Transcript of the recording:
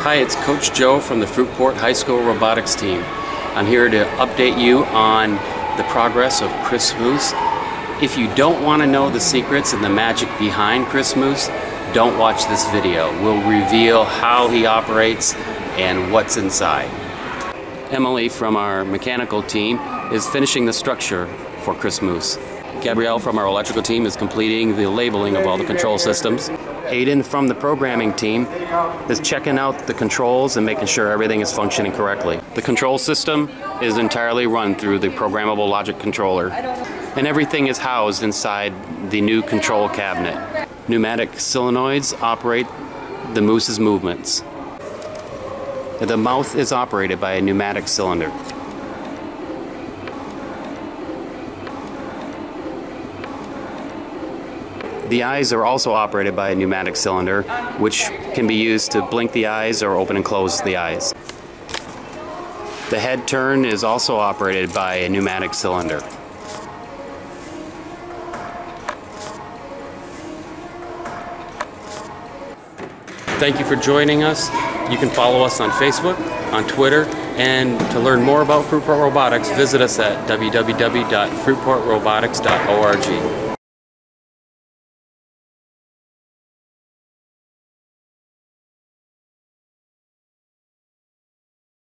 Hi, it's Coach Joe from the Fruitport High School Robotics team. I'm here to update you on the progress of Kris Moose. If you don't want to know the secrets and the magic behind Kris Moose, don't watch this video. We'll reveal how he operates and what's inside. Emily from our mechanical team is finishing the structure for Kris Moose. Gabrielle from our electrical team is completing the labeling of all the control systems. Aiden from the programming team is checking out the controls and making sure everything is functioning correctly. The control system is entirely run through the programmable logic controller, and everything is housed inside the new control cabinet. Pneumatic solenoids operate the Moose's movements. The mouth is operated by a pneumatic cylinder. The eyes are also operated by a pneumatic cylinder, which can be used to blink the eyes or open and close the eyes. The head turn is also operated by a pneumatic cylinder. Thank you for joining us. You can follow us on Facebook, on Twitter, and to learn more about Fruitport Robotics, visit us at www.fruitportrobotics.org.